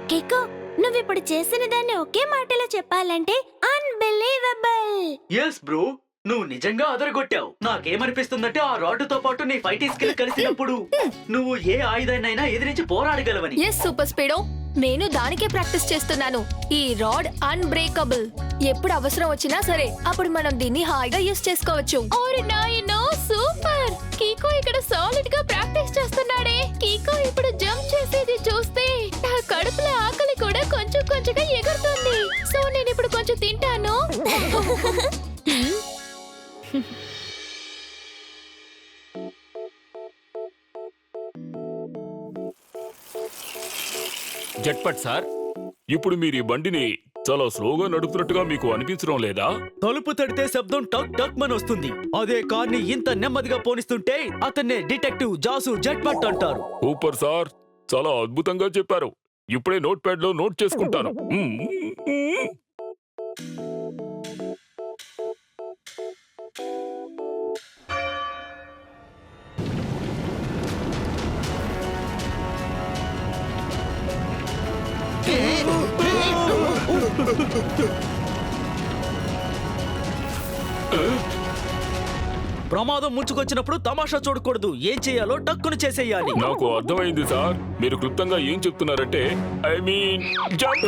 కికో, నువ్విప్పుడు చేసిన దాన్ని ఒకే మాటలో చెప్పాలంటే అన్బిలీవబుల్. ఎస్ బ్రో, నువ్వు నిజంగా అదరగొట్టావు. నాకేమనిపిస్తుందంటే ఆ రాడ్డుతో పాటు నీ ఫైటింగ్ స్కిల్ కలిసినప్పుడు నువ్వు ఏ ఆయుధాన్నైనా ఎదిరించి పోరాడగలవని. ఎస్ సూపర్ స్పీడో, నేను దానికే ప్రాక్టీస్ చేస్తున్నాను. ఈ రాడ్ అన్బ్రేకబుల్. ఎప్పుడు అవసరం వచ్చినా సరే అప్పుడు మనం దీన్ని హాయిగా యూస్ చేసుకోవచ్చు. ఓరి నాయనో, సూపర్! కీకో ఇక్కడ సాలిడ్ గా ప్రాక్టీస్ చేస్తున్నాడే. కీకో ఇప్పుడు జంప్ చేసేది చూస్తే నా కడుపులో ఆకలి కూడా కొంచెం కొంచెంగా ఎగురుతుంది. సో నేను ఇప్పుడు కొంచెం తింటాను. జట్పట్ సార్, ఇప్పుడు మీరు ఈ బండిని చాలా స్లోగా నడుపుతున్నట్టుగా మీకు అనిపించడం లేదా? తలుపు తడితే శబ్దం టక్ టక్ మని వస్తుంది. అదే కార్ని ఇంత నెమ్మదిగా పోనిస్తుంటే అతన్నే డిటెక్టివ్ జాసు జట్పట్ అంటారు. సూపర్ సార్, చాలా అద్భుతంగా చెప్పారు. ఇప్పుడే నోట్ ప్యాడ్ లో నోట్ చేసుకుంటాను. ప్రమాదం ముంచుకొచ్చినప్పుడు తమాషా చూడకూడదు. ఏం చేయాలో టక్కును చేసేయాలి. నాకు అర్థమైంది సార్. మీరు క్లుప్తంగా ఏం చెప్తున్నారంటే I mean jump.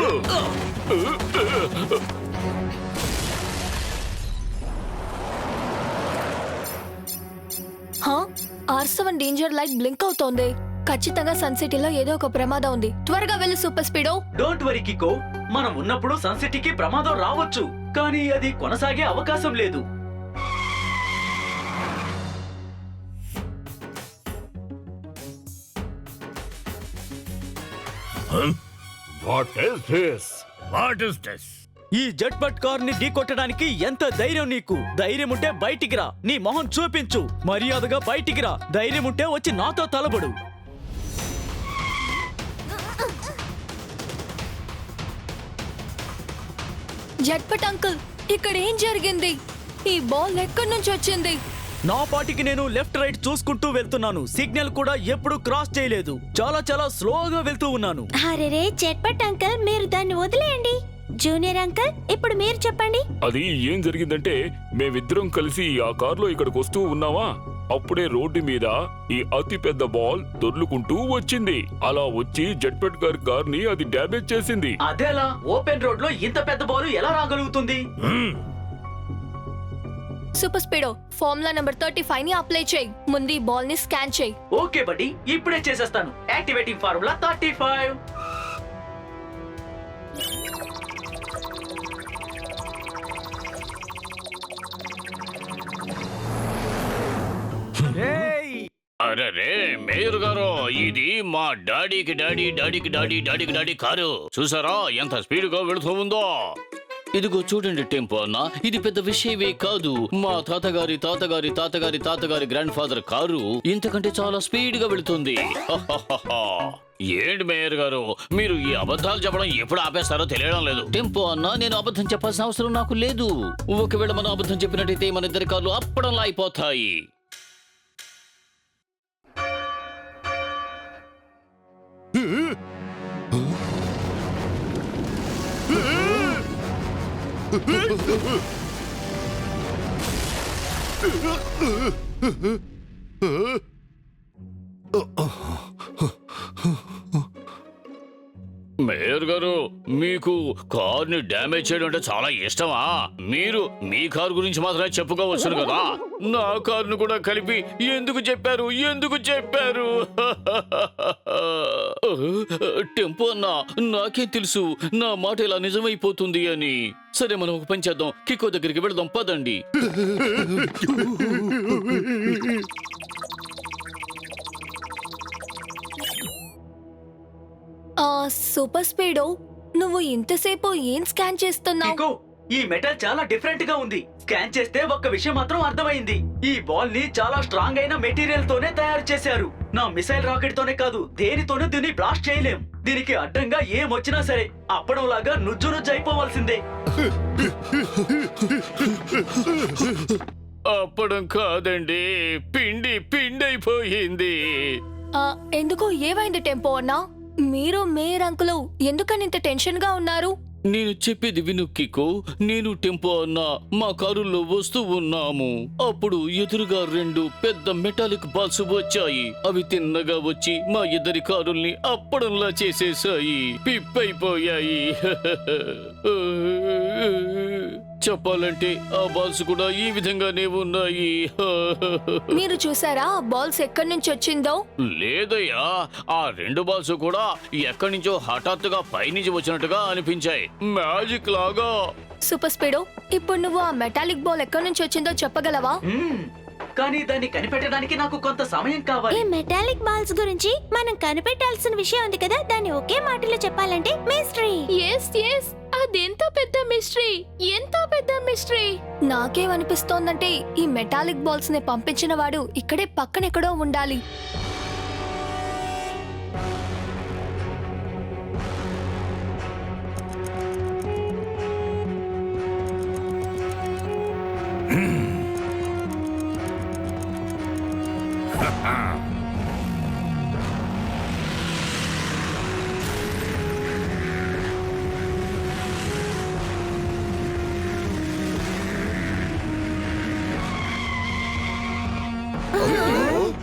R7 danger light blink అవుతోంది. ఖచ్చితంగా సన్ సిటీలో ఏదో ఒక ప్రమాదం ఉంది. త్వరగా వెళ్ళు సూపర్ స్పీడో. డోంట్ వరీ కికో, మనం ఉన్నప్పుడు సన్ సిటీకి ప్రమాదం రావచ్చు, కానీ అది కొనసాగే అవకాశం లేదు. ఈ జట్పట్ కార్ ని ఢీకొట్టడానికి ఎంత ధైర్యం నీకు? ధైర్యం ఉంటే బయటికి రా, నీ మొహం చూపించు. మర్యాదగా బయటికి రా. ధైర్యం ఉంటే వచ్చి నాతో తలబడు. జట్పట్ అంకుల్, ఇక్కడ ఏం జరిగింది? ఈ బాల్ ఎక్కడి నుంచి వచ్చింది? నా పాటికి నేను లెఫ్ట్ రైట్ చూసుకుంటూ వెళ్తున్నాను. సిగ్నల్ కూడా ఎప్పుడు క్రాస్ చేయలేదు. చాలా చాలా స్లోగా వెళ్తూ ఉన్నాను. అరెరే జట్పట్ అంకుల్, మీరు దాన్ని వదిలేయండి. జూనియర్ అంకుల్, ఇప్పుడు మీరు చెప్పండి. అది ఏం జరిగిందంటే, మేమిద్దరం కలిసి ఆ కార్లో ఇక్కడికి వస్తూ ఉన్నావా, అప్పుడే రోడ్డు మీద ఈ అతి పెద్ద బాల్ దొర్లుకుంటూ వచ్చింది. అలా వచ్చి జట్పట్ గారి కార్ ని అది డ్యామేజ్ చేసింది. అదేలా? ఓపెన్ రోడ్ లో ఇంత పెద్ద బాల్ ఎలా రాగలుగుతుంది? సూపర్ స్పీడో, ఫార్ములా నంబర్ 35 ని అప్లై చేయి. ముందు ఈ బాల్ ని స్కాన్ చేయి. ఓకే బడ్డీ, ఇప్పుడే చేసేస్తాను. Activating formula 35. అరే మేయర్ గారు, ఇది మా డాడీకి డాడీ కారు. చూసారా ఎంత స్పీడ్ గా వెళుతూ ఉందో? ఇదిగో చూడండి టెంపో అన్న, ఇది పెద్ద విషయమే కాదు. మా తాతగారి గ్రాండ్ ఫాదర్ కారు ఇంతకంటే చాలా స్పీడ్ గా వెళుతుంది. ఏంటి మేయర్ గారు, మీరు ఈ అబద్ధాలు చెప్పడం ఎప్పుడు ఆపేస్తారో తెలియడం లేదు. టెంపో అన్న, నేను అబద్ధం చెప్పాల్సిన అవసరం నాకు లేదు. ఒకవేళ మనం అబద్ధం చెప్పినట్టయితే మన ఇద్దరి కార్లు అప్పడంలా అయిపోతాయి. మేయర్ గారు, మీకు కార్ని డ్యామేజ్ చేయడం అంటే చాలా ఇష్టమా? మీరు మీ కారు గురించి మాత్రమే చెప్పుకోవచ్చును కదా, నా కారును కూడా కలిపి ఎందుకు చెప్పారు? టెంపో అన్నా, నాకేం తెలుసు నా మాట ఇలా నిజమైపోతుంది అని. సరే, మనం ఒక పని చేద్దాం. కికో దగ్గరికి వెళదాం, పదండి. సూపర్ స్పీడో, నువ్వు ఇంతసేపు ఏం స్కాన్ చేస్తున్నావు? ఈ మెటల్ చాలా డిఫరెంట్ గా ఉంది. స్కాన్ చేస్తే ఒక్క విషయం మాత్రం అర్థమైంది. ఈ బాల్ ని చాలా స్ట్రాంగ్ అయిన మెటీరియల్ తోనే తయారు చేశారు. నా మిసైల్ రాకెట్ తోనే కాదు, దేనితోనూ దీన్ని బ్లాస్ట్ చేయలేం. దీనికి అడ్డంగా ఏమొచ్చినా సరే అప్పడంలాగా నుజ్జు నుజ్జు అయిపోవాల్సిందే. అప్పడం కాదండి, పిండి పిండి అయిపోయింది. ఎందుకు ఏమైంది టెంపో అన్నా? మీరు మేయర్ అంకులు ఎందుకని ఇంత టెన్షన్ గా ఉన్నారు? నేను చెప్పేది విను కికో. నేను టెంపో అన్న మా కారులో వస్తూ ఉన్నాము. అప్పుడు ఎదురుగా 2 పెద్ద మెటాలిక్ బాల్స్ వచ్చాయి. అవి తిన్నగా వచ్చి మా ఇద్దరి కారుల్ని అప్పడంలా చేసేసాయి. పిప్పైపోయాయి. చెప్పాలంటే ఆ బాల్స్ కూడా ఈ విధంగానే ఉన్నాయి. మీరు చూసారా ఆ బాల్స్ ఎక్కడి నుంచి వచ్చిందో? లేదయ్యా, ఆ 2 బాల్స్ కూడా ఎక్కడి నుంచో హఠాత్తుగా పైనుంచి వచ్చినట్టుగా అనిపించాయి, మ్యాజిక్ లాగా. సూపర్ స్పీడో, ఇప్పుడు నువ్వు ఆ మెటాలిక్ బాల్ ఎక్కడి నుంచి వచ్చిందో చెప్పగలవా? కానీ దాన్ని కనిపెట్టడానికి నాకు కొంత సమయం ఈ కావాలి. మెటాలిక్ బాల్స్ గురించి మనం కనిపెట్టాల్సిన విషయం ఉంది కదా, దాన్ని ఒకే మాటలో చెప్పాలంటే మిస్టరీ. ఎస్ అదెంత పెద్ద మిస్టరీ, ఎంతో పెద్ద మిస్టరీ. నాకేమనిపిస్తోందంటే ఈ మెటాలిక్ బాల్స్ ని పంపించిన వాడు ఇక్కడే పక్కనెక్కడో ఉండాలి.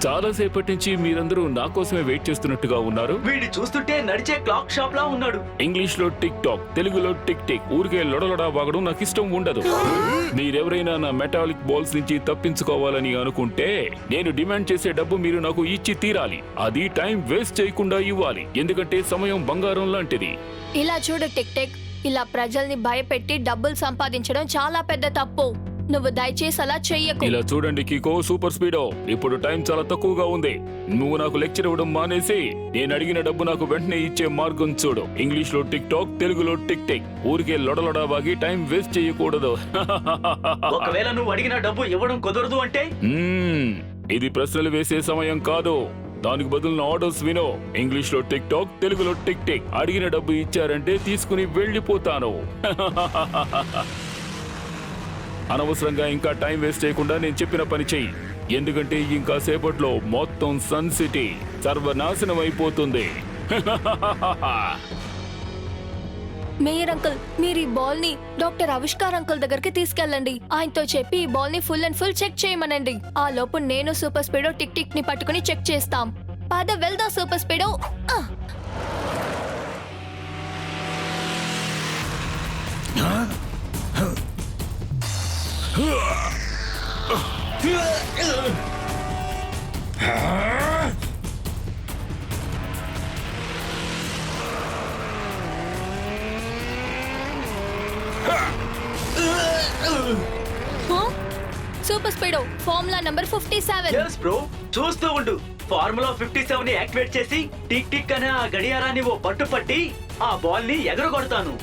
చాలా సేపటి నుంచి మీరందరూ నా కోసమే వెయిట్ చేస్తున్నట్టుగా ఉన్నారు. వీడిని చూస్తుంటే నడిచే క్లాక్ షాప్ లా ఉన్నాడు. ఇంగ్లీష్ లో టిక్ టాక్, తెలుగులో టిక్ టిక్. ఊరికే లొడలొడా వాగడం నాకు ఇష్టం ఉండదు. మీరెవరైనా నా మెటాలిక్ బాల్స్ నుంచి తప్పించుకోవాలని అనుకుంటే నేను డిమాండ్ చేసే డబ్బు మీరు నాకు ఇచ్చి తీరాలి. అది టైం వేస్ట్ చేయకుండా ఇవ్వాలి, ఎందుకంటే సమయం బంగారం లాంటిది. ఇలా చూడు టిక్ టిక్, ఇలా ప్రజల్ని భయపెట్టి డబ్బులు సంపాదించడం చాలా పెద్ద తప్పు. నువ్వు దయచేసి అలా చెయ్యకు. ఇలా చూడండి కికో, సూపర్ స్పీడో, ఇప్పుడు టైం చాలా తక్కువగా ఉంది. నువ్వు నాకు లెక్చర్ ఇవ్వడం మానేసి నేను అడిగిన డబ్బు నాకు వెంటనే ఇచ్చే మార్గం చూడు. ఇంగ్లీష్ లో టిక్ టాక్, తెలుగులో టిక్ టిక్. ఊరికే లొడలొడా వాగి టైం వేస్ట్ చేయకూడదు. ఒకవేళ నువ్వు అడిగిన డబ్బు ఇవ్వడం కుదరదు అంటే? ఇది ప్రశ్నలు వేసే సమయం కాదు. దానికి బదులు నా ఆర్డర్స్ వినో. ఇంగ్లీష్ లో టిక్ టాక్, తెలుగులో టిక్ టిక్. అడిగిన డబ్బు ఇచ్చారంటే తీసుకుని వెళ్ళిపోతాను. అనవసరంగా ఇంకా టైం వేస్ట్ చేయకుండా నేను చెప్పిన పని చెయ్యి, ఎందుకంటే ఇంకా సేపట్లో మొత్తం సన్ సిటీ సర్వనాశనం అయిపోతుంది. మేయర్ అంకుల్, మీరు ఈ బాల్ ని డాక్టర్ ఆవిష్కార్ అంకుల్ దగ్గరికి తీసుకెళ్ళండి. ఆయనతో చెప్పి ఈ బాల్ ని ఫుల్ అండ్ ఫుల్ చెక్ చేయమనండి. ఆ లోపు నేను సూపర్ స్పీడో టిక్ టిక్ ని పట్టుకుని చెక్ చేస్తాం. పద వెళ్దాం super speedo. Super speedo, formula number 57. yes bro, చూస్తూ ఉండు. ఫార్ములా 57 ని యాక్టివేట్ చేసి టిక్ టిక్ అనే ఆ గడియారాన్ని ఓ పట్టుపట్టి ఆ బాల్ ని ఎగరగొడతాను.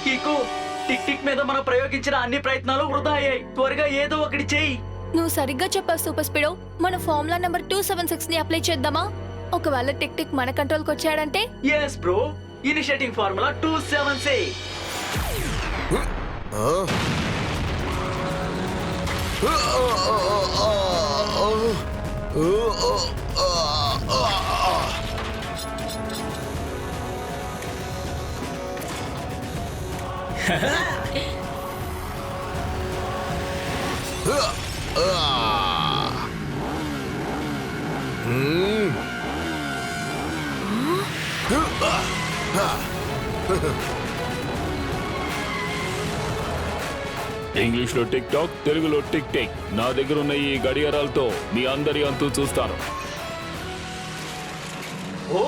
కీకు, టిక్ టిక్ మీద మనం ప్రయోగించిన అన్ని ప్రయత్నాలు వృధా అయ్యాయి. త్వరగా ఏదో ఒకటి చెయ్యి. నువ్వు సరిగ్గా చెప్పావు సూపర్ స్పీడో. మన ఫార్ములా నంబర్ 276 ని అప్లై చేద్దామా? ఒకవేళ టిక్ టిక్ మన కంట్రోల్ కి వచ్చాడంటే? yes bro, initiating formula 276. English లో టిక్ టాక్, తెలుగులో టిక్ టిక్. నా దగ్గర ఉన్న ఈ గడియారాలతో మీ అందరి అంతు చూస్తాను. ఓ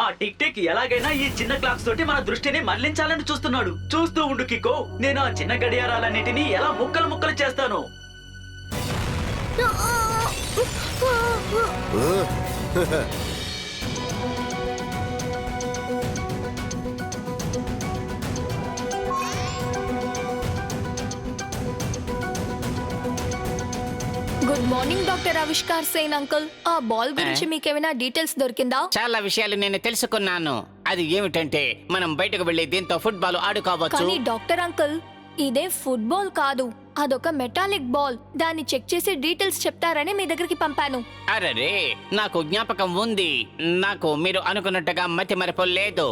ఆ టిక్ టిక్ ఎలాగైనా ఈ చిన్న క్లాక్స్ తోటి మన దృష్టిని మళ్లించాలని చూస్తున్నాడు. చూస్తూ ఉండు కికో, నేను ఆ చిన్న గడియారాలన్నిటినీ ఎలా ముక్కలు ముక్కలు చేస్తాను. Good morning doctor Avishkar Sen uncle. ఆ బాల్ గురించి మీకేమైనా డీటెయిల్స్ దొరికిందా? చాలా విషయాలు నేను తెలుసుకున్నాను. అది ఏమిటంటే మనం బయటకు వెళ్లి దీంతో ఫుట్బాల్ ఆడుకోవచ్చు. కానీ డాక్టర్ అంకుల్, ఇదే ఫుట్బాల్ కాదు, అదొక మెటాలిక్ బాల్. దాన్ని చెక్ చేసి డీటెయిల్స్ చెప్తారని మీ దగ్గరికి పంపాను. అరే, నాకు జ్ఞాపకం ఉంది. నాకు మీరు అనుకున్నట్టుగా మతి మరపు లేదు.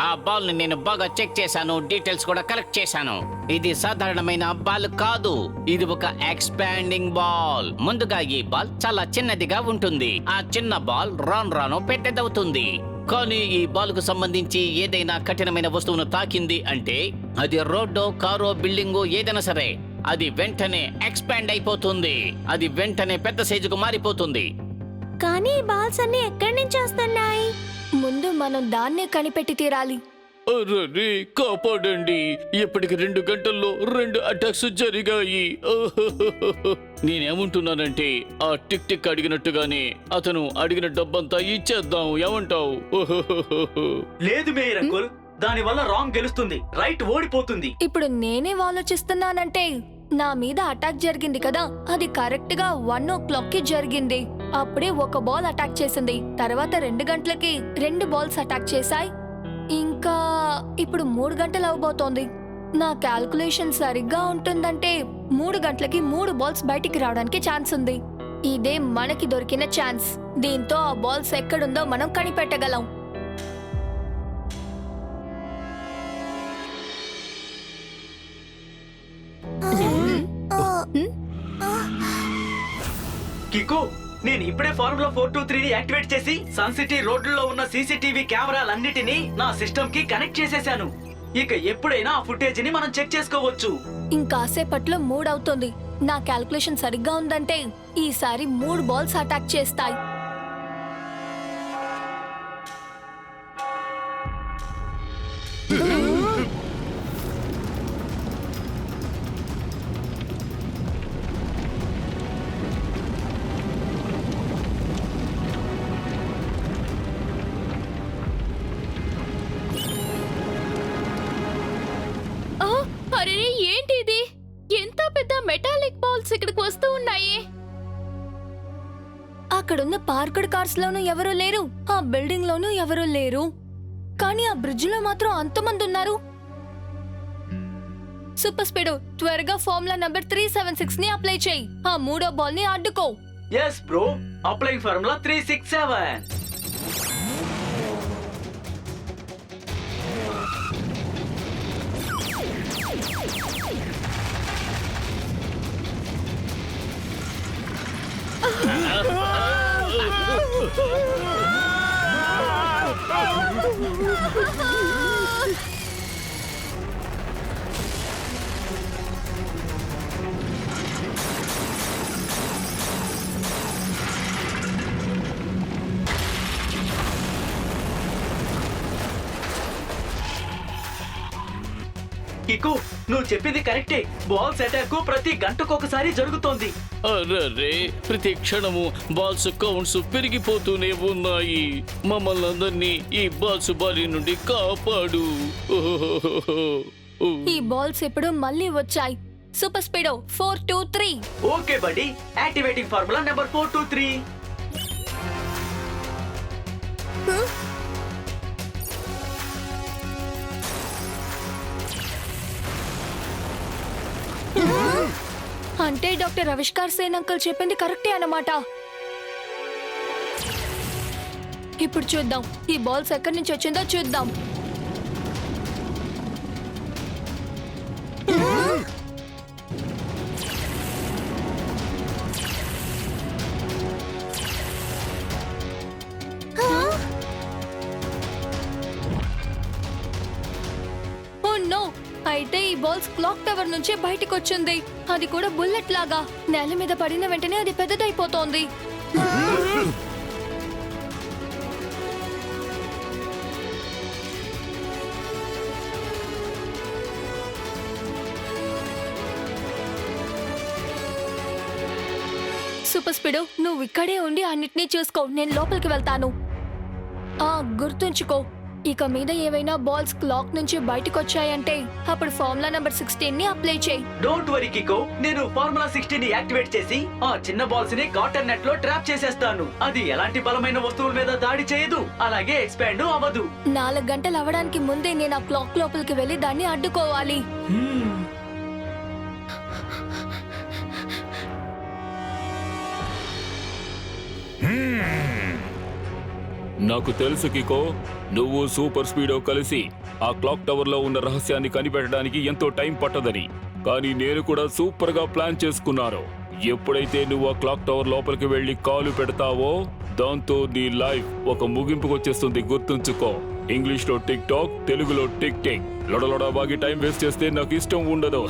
ఆ బాల్ ని నేను బాగా చెక్ చేశాను, డీటెయిల్స్ కూడా కలెక్ట్ చేశాను. ఇది సాధారణమైన బాల్ కాదు, ఇది ఒక ఎక్స్పాండింగ్ బాల్. ముందుగా ఈ బాల్ చాలా చిన్నదిగా ఉంటుంది. ఆ చిన్న బాల్ రాను రాను పెద్దదవుతుంది. కానీ ఈ బాల్ కు సంబంధించి ఏదైనా కఠినమైన వస్తువును తాకింది అంటే, అది రోడ్డో కారో బిల్డింగో ఏదైనా సరే, అది వెంటనే ఎక్స్పాండ్ అయిపోతుంది. అది వెంటనే పెద్ద సైజుకు మారిపోతుంది. కానీ ఈ బాల్స్ అన్ని ఎక్కడి నుంచి వస్తున్నాయి? ముందు మనం దాన్నే కనిపెట్టి తీరాలి. అరే కాపాడండి, ఇప్పటికి 2 గంటల్లో 2 అటాక్స్ జరిగాయి. నేనేమంటున్నానంటే ఆ టిక్ టిక్ అడిగినట్టుగానే అతను అడిగిన డబ్బంతా ఇచ్చేద్దాం, ఏమంటావు? లేదు మేయర్ అంకుల్, దాని వల్ల రాంగ్ గెలుస్తుంది, రైట్ ఓడిపోతుంది. ఇప్పుడు నేనేం ఆలోచిస్తున్నానంటే, నా మీద అటాక్ జరిగింది కదా, అది కరెక్ట్ గా 1 o'clock కి జరిగింది. అప్పుడే ఒక బాల్ అటాక్ చేసింది. తర్వాత 2 గంటలకి 2 బాల్స్ అటాక్ చేశాయి. ఇంకా ఇప్పుడు 3 గంటలు అవబోతోంది. నా క్యాల్కులేషన్ సరిగ్గా ఉంటుందంటే 3 గంటలకి 3 బాల్స్ బయటికి రావడానికి ఛాన్స్ ఉంది. ఇదే మనకి దొరికిన ఛాన్స్. దీంతో ఆ బాల్స్ ఎక్కడుందో మనం కనిపెట్టగలం. కికో, నేను ఇప్పుడే ఫార్ములా 423ని యాక్టివేట్ చేసి సన్ సిటీ రోడ్లలో ఉన్న సీసీటీవీ కెమెరాలన్నిటినీ నా సిస్టమ్ కి కనెక్ట్ చేసేశాను. ఇక ఎప్పుడైనా ఆ ఫుటేజ్ ని మనం చెక్ చేసుకోవచ్చు. ఇంకాసేపట్లో 3 అవుతుంది. నా క్యాల్కులేషన్ సరిగ్గా ఉందంటే ఈసారి 3 బాల్స్ అటాక్ చేస్తాయి. అరే ఏంటి ఇది? ఎంత పెద్ద మెటాలిక్ బాల్స్ ఇక్కడికి వస్తూ ఉన్నాయి. అక్కడున్న పార్క్డ్ కార్స్ లోనూ ఎవరూ లేరు, ఆ బిల్డింగ్ లోనూ ఎవరూ లేరు. కానీ ఆ బ్రిడ్జ్ లో మాత్రం అంతమంది ఉన్నారు. సూపర్ స్పీడ్, త్వరగా ఫార్ములా నంబర్ 376 ని అప్లై చేయి. ఆ 3వ బాల్ ని అడ్డుకో. Yes bro, applying formula 367. Kiku, నువ్వు చెప్పింది కరెక్టే. బాల్స్ అటాక్ ప్రతి గంటకొకసారి జరుగుతోంది. అరే, ప్రతి క్షణము బాల్స్ కౌంట్స్ పెరిగిపోతూనే ఉన్నాయి. మమ్మల్ని అందరినీ ఈ బాల్స్ బారి నుండి కాపాడు. ఈ బాల్స్ ఇప్పుడు మళ్ళీ వచ్చాయి. Super speed 423. ఓకే బడి, యాక్టివేటింగ్ ఫార్ములా నెంబర్ 423. అంటే డాక్టర్ ఆవిష్కార్ సేన్ అంకుల్ చెప్పింది కరెక్టే అన్నమాట. ఇప్పుడు చూద్దాం ఈ బాల్స్ ఎక్కడి నుంచి వచ్చిందో చూద్దాం. అయితే ఈ బాల్స్ క్లాక్ టవర్ నుంచి బయటికి వచ్చింది. అది కూడా బుల్లెట్ లాగా. నేల మీద పడిన వెంటనే అది పెద్దదైపోతోంది. సూపర్ స్పీడ్ నువ్వు ఇక్కడే ఉండి అన్నిటినీ చూసుకో, నేను లోపలికి వెళ్తాను. గుర్తుంచుకో, ఇక మీద ఏవైనా బాల్స్ క్లాక్ నుంచి బయటకు వచ్చాయంటే అప్పుడు ఫార్ములా నంబర్ 16 ని అప్లై చేయి. డోంట్ వరీ కికో, నేను ఫార్ములా 16 ని యాక్టివేట్ చేసి ఆ చిన్న బాల్స్ ని కాటన్ నెట్ లో ట్రాప్ చేసేస్తాను. అది ఎలాంటి బలమైన వస్తువుల మీద దాడి చేయదు, అలాగే ఎక్స్పాండ్ అవ్వదు. 4 గంటలు అవ్వడానికి ముందే నేను ఆ క్లాక్ లోపలికి వెళ్ళి దాన్ని అడ్డుకోవాలి. నాకు తెలుసు కికో, నువ్వు సూపర్ స్పీడో కలిసి ఆ క్లాక్ టవర్ లో ఉన్న రహస్యాన్ని కనిపెట్టడానికి ఎంతో టైం పట్టదని. కానీ నేను కూడా సూపర్ గా ప్లాన్ చేసుకున్నాను. ఎప్పుడైతే నువ్వు ఆ క్లాక్ టవర్ లోపలికి వెళ్లి కాలు పెడతావో దాంతో నీ లైఫ్ ఒక ముగింపుకు వచ్చేస్తుంది. గుర్తుంచుకో, ఇంగ్లీష్ లో టిక్ టాక్, తెలుగులో టిక్ టిక్. లొడలొడ బాగి టైం వేస్ట్ చేస్తే నాకు ఇష్టం ఉండదు.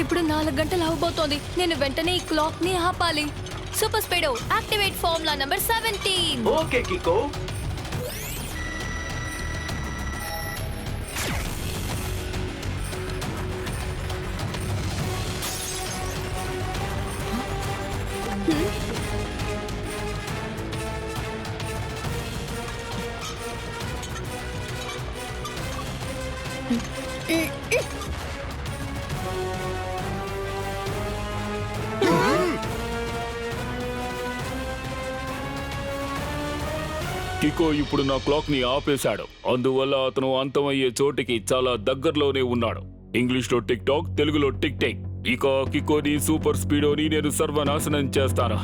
ఇప్పుడు 4 గంటలు అవబోతోంది. నేను వెంటనే ఈ క్లాక్ ని ఆపాలి. Super speedo activate formula number 17. Okay Kiko. Kiko ఇప్పుడు నా క్లాక్ ని ఆపేశాడు. అందువల్ల అతను అంతమయ్యే చోటికి చాలా దగ్గరలోనే ఉన్నాడు. ఇంగ్లీష్ లో టిక్ టాక్, తెలుగులో టిక్ టిక్. ఇక కికోని సూపర్ స్పీడోని నేను సర్వనాశనం చేస్తాను.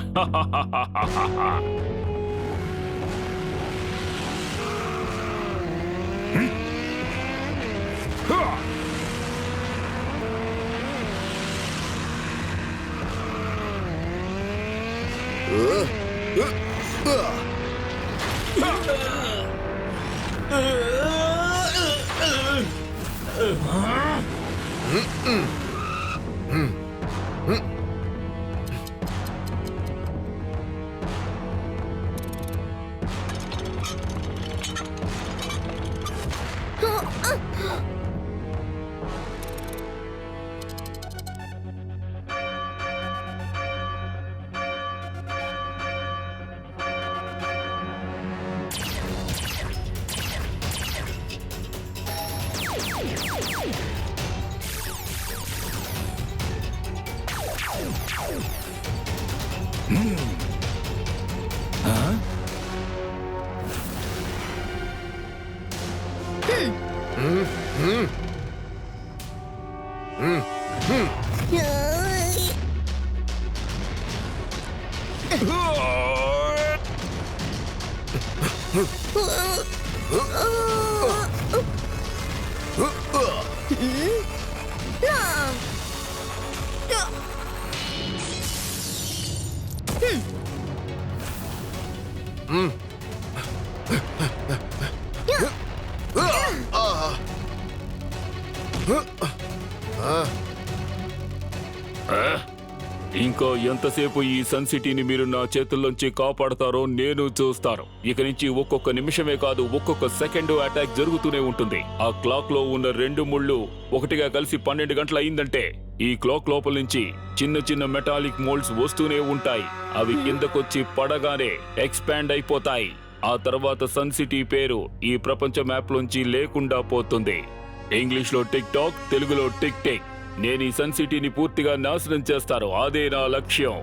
ఇంకా ఎంతసేపు ఈ సన్ సిటీని మీరు నా చేతుల్లోంచి కాపాడతారో నేను చూస్తాను. ఇక నుంచి ఒక్కొక్క నిమిషమే కాదు, ఒక్కొక్క సెకండ్ అటాక్ జరుగుతూనే ఉంటుంది. ఆ క్లాక్ లో ఉన్న 2 ముళ్ళు ఒకటిగా కలిసి 12 గంటలు అయిందంటే ఈ క్లాక్ లోపల నుంచి చిన్న చిన్న మెటాలిక్ మోల్డ్స్ వస్తూనే ఉంటాయి. అవి కిందకొచ్చి పడగానే ఎక్స్పాండ్ అయిపోతాయి. ఆ తర్వాత సన్ సిటీ పేరు ఈ ప్రపంచ మ్యాప్ లోంచి లేకుండా పోతుంది. ఇంగ్లీష్ లో టిక్ టాక్, తెలుగులో టిక్ టిక్. నేను ఈ సన్ సిటీని పూర్తిగా నాశనం చేస్తాను. అదే నా లక్ష్యం.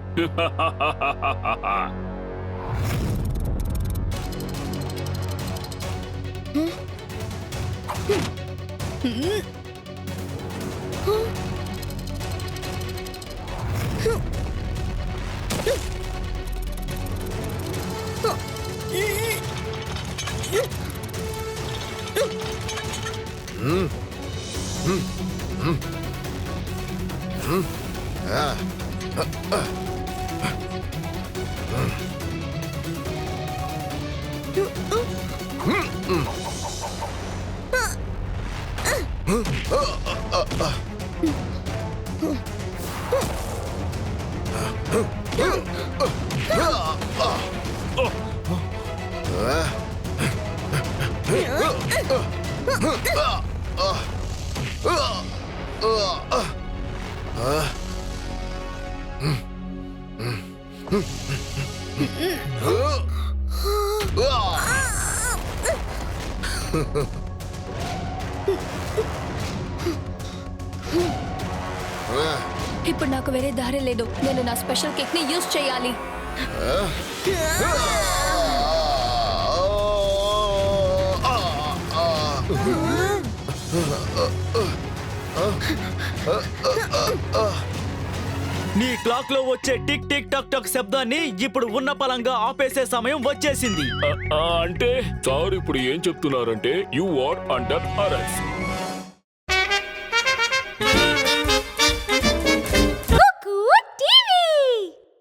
ఇప్పుడు నాకు వేరే దారి లేదు. నేను నా స్పెషల్ కేక్ ని యూజ్ చేయాలి. నీ క్లాక్ లో వచ్చే టిక్ టిక్ టక్ టక్ శబ్దాన్ని ఇప్పుడు ఉన్న పలంగా ఆపేసే సమయం వచ్చేసింది. అంటే సార్ ఇప్పుడు ఏం చెప్తున్నారంటే యు ఆర్ అండర్ అరెస్ట్.